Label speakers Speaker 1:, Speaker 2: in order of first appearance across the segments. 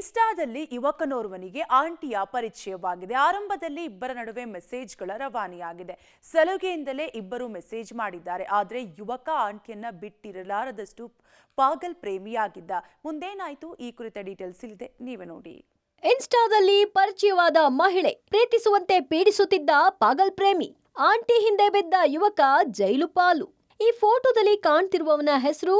Speaker 1: ಇನ್ಸ್ಟಾದಲ್ಲಿ ಯುವಕನೋರ್ವನಿಗೆ ಆಂಟಿಯ ಪರಿಚಯವಾಗಿದೆ. ಆರಂಭದಲ್ಲಿ ಇಬ್ಬರ ನಡುವೆ ಮೆಸೇಜ್ಗಳ ರವಾನೆಯಾಗಿದೆ. ಸಲುಗೆಯಿಂದಲೇ ಇಬ್ಬರು ಮೆಸೇಜ್ ಮಾಡಿದ್ದಾರೆ. ಆದರೆ ಯುವಕ ಆಂಟಿಯನ್ನ ಬಿಟ್ಟಿರಲಾರದಷ್ಟು ಪಾಗಲ್ ಪ್ರೇಮಿಯಾಗಿದ್ದ. ಮುಂದೇನಾಯ್ತು ಈ ಕುರಿತ ಡೀಟೇಲ್ಸ್ ಇಲ್ಲಿದೆ, ನೀವೇ ನೋಡಿ.
Speaker 2: ಇನ್ಸ್ಟಾದಲ್ಲಿ ಪರಿಚಯವಾದ ಮಹಿಳೆ ಪ್ರೀತಿಸುವಂತೆ ಪೀಡಿಸುತ್ತಿದ್ದ ಪಾಗಲ್ ಪ್ರೇಮಿ. ಆಂಟಿ ಹಿಂದೆ ಬಿದ್ದ ಯುವಕ ಜೈಲು ಪಾಲು. ಈ ಫೋಟೋದಲ್ಲಿ ಕಾಣ್ತಿರುವವನ ಹೆಸರು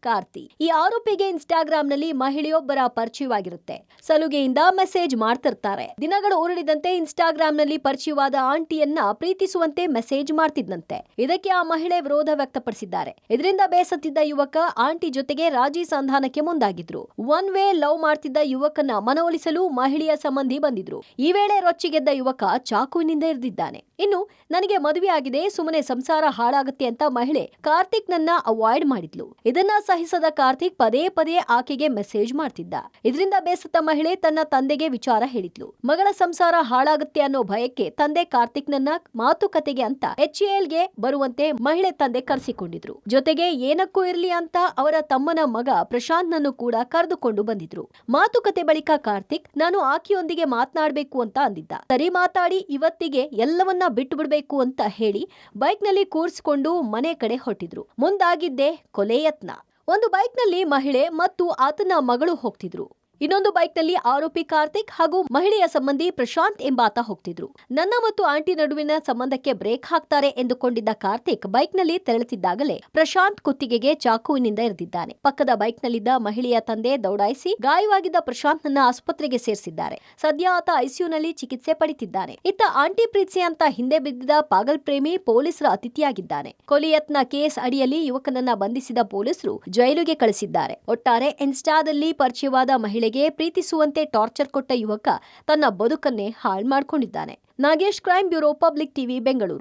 Speaker 2: ಕಾರ್ತಿ. ಈ ಆರೋಪಿಗೆ ಇನ್ಸ್ಟಾಗ್ರಾಂನಲ್ಲಿ ಮಹಿಳೆಯೊಬ್ಬರ ಪರಿಚಯವಾಗಿರುತ್ತೆ. ಸಲುಗೆಯಿಂದ ಮೆಸೇಜ್ ಮಾಡ್ತಿರ್ತಾರೆ. ದಿನಗಳು ಉರುಳಿದಂತೆ ಇನ್ಸ್ಟಾಗ್ರಾಂನಲ್ಲಿ ಪರಿಚಯವಾದ ಆಂಟಿಯನ್ನ ಪ್ರೀತಿಸುವಂತೆ ಮೆಸೇಜ್ ಮಾಡ್ತಿದ್ದಂತೆ. ಇದಕ್ಕೆ ಆ ಮಹಿಳೆ ವಿರೋಧ ವ್ಯಕ್ತಪಡಿಸಿದ್ದಾರೆ. ಇದರಿಂದ ಬೇಸತ್ತಿದ್ದ ಯುವಕ ಆಂಟಿ ಜೊತೆಗೆ ರಾಜಿ ಸಂಧಾನಕ್ಕೆ ಮುಂದಾಗಿದ್ರು. ಒನ್ ವೇ ಲವ್ ಮಾಡ್ತಿದ್ದ ಯುವಕನ ಮನವೊಲಿಸಲು ಮಹಿಳೆಯ ಸಂಬಂಧಿ ಬಂದಿದ್ರು. ಈ ವೇಳೆ ರೊಚ್ಚಿಗೆದ್ದ ಯುವಕ ಚಾಕುವಿನಿಂದ ಇರಿದಿದ್ದಾನೆ. ಇನ್ನು ನನಗೆ ಮದುವೆ ಆಗಿದೆ, ಸುಮ್ಮನೆ ಸಂಸಾರ ಹಾಳಾಗುತ್ತೆ ಅಂತ ಮಹಿಳೆ ಕಾರ್ತಿಕ್ ನನ್ನ ಅವಾಯ್ಡ್ ಮಾಡಿದ್ಲು. ಇದನ್ನ ಸಹಿಸದ ಕಾರ್ತಿಕ್ ಪದೇ ಪದೇ ಆಕೆಗೆ ಮೆಸೇಜ್ ಮಾಡ್ತಿದ್ದ. ಇದರಿಂದ ಬೇಸತ್ತ ಮಹಿಳೆ ತನ್ನ ತಂದೆಗೆ ವಿಚಾರ ಹೇಳಿದ್ಲು. ಮಗಳ ಸಂಸಾರ ಹಾಳಾಗುತ್ತೆ ಅನ್ನೋ ಭಯಕ್ಕೆ ತಂದೆ ಕಾರ್ತಿಕ್ ನನ್ನ ಮಾತುಕತೆಗೆ ಅಂತ HALಗೆ ಬರುವಂತೆ ಮಹಿಳೆ ತಂದೆ ಕರೆಸಿಕೊಂಡಿದ್ರು. ಜೊತೆಗೆ ಏನಕ್ಕೂ ಇರ್ಲಿ ಅಂತ ಅವರ ತಮ್ಮನ ಮಗ ಪ್ರಶಾಂತ್ ನನ್ನು ಕೂಡ ಕರೆದುಕೊಂಡು ಬಂದಿದ್ರು. ಮಾತುಕತೆ ಬಳಿಕ ಕಾರ್ತಿಕ್ ನಾನು ಆಕೆಯೊಂದಿಗೆ ಮಾತನಾಡಬೇಕು ಅಂತ ಅಂದಿದ್ದ. ಸರಿ ಮಾತಾಡಿ ಇವತ್ತಿಗೆ ಎಲ್ಲವನ್ನ ಬಿಟ್ಟು ಬಿಡಬೇಕು ಅಂತ ಹೇಳಿ ಬೈಕ್ ನಲ್ಲಿ ಕೂರಿಸಿಕೊಂಡು ಮನೆ ಕಡೆ ಹೊರಟಿದ್ರು. ಮುಂದಾಗಿದ್ದೆ ಕೊಲೆ ಯತ್ನ. ಒಂದು ಬೈಕ್ ನಲ್ಲಿ ಮಹಿಳೆ ಮತ್ತು ಆತನ ಮಗಳು ಹೋಗ್ತಿದ್ರು. ಇನ್ನೊಂದು ಬೈಕ್ ನಲ್ಲಿ ಆರೋಪಿ ಕಾರ್ತಿಕ್ ಹಾಗೂ ಮಹಿಳೆಯ ಸಂಬಂಧಿ ಪ್ರಶಾಂತ್ ಎಂಬಾತ ಹೋಗ್ತಿದ್ರು. ನನ್ನ ಮತ್ತು ಆಂಟಿ ನಡುವಿನ ಸಂಬಂಧಕ್ಕೆ ಬ್ರೇಕ್ ಹಾಕ್ತಾರೆ ಎಂದುಕೊಂಡಿದ್ದ ಕಾರ್ತಿಕ್ ಬೈಕ್ ನಲ್ಲಿ ತೆರಳುತ್ತಿದ್ದಾಗಲೇ ಪ್ರಶಾಂತ್ ಕುತ್ತಿಗೆಗೆ ಚಾಕುವಿನಿಂದ ಇರಿದಿದ್ದಾನೆ. ಪಕ್ಕದ ಬೈಕ್ ನಲ್ಲಿದ್ದ ಮಹಿಳೆಯ ತಂದೆ ದೌಡಾಯಿಸಿ ಗಾಯವಾಗಿದ್ದ ಪ್ರಶಾಂತ್ ನನ್ನ ಆಸ್ಪತ್ರೆಗೆ ಸೇರಿಸಿದ್ದಾರೆ. ಸದ್ಯ ಆತ ಐಸಿಯುನಲ್ಲಿ ಚಿಕಿತ್ಸೆ ಪಡಿತಿದ್ದಾನೆ. ಇತ್ತ ಆಂಟಿ ಪ್ರೀತಿ ಅಂತ ಹಿಂದೆ ಬಿದ್ದಿದ್ದ ಪಾಗಲ್ ಪ್ರೇಮಿ ಪೊಲೀಸರ ಅತಿಥಿಯಾಗಿದ್ದಾನೆ. ಕೊಲೆ ಯತ್ನ ಕೇಸ್ ಅಡಿಯಲ್ಲಿ ಯುವಕನನ್ನ ಬಂಧಿಸಿದ ಪೊಲೀಸರು ಜೈಲಿಗೆ ಕಳಿಸಿದ್ದಾರೆ. ಒಟ್ಟಾರೆ ಇನ್ಸ್ಟಾದಲ್ಲಿ ಪರಿಚಯವಾದ ಮಹಿಳೆ ಪ್ರೀತಿಸುವಂತೆ ಟಾರ್ಚರ್ ಕೊಟ್ಟ ಯುವಕ ತನ್ನ ಬದುಕನ್ನೇ ಹಾಳು ಮಾಡಿಕೊಂಡಿದ್ದಾನೆ. Nagesh, crime bureau, public TV, Bengaluru.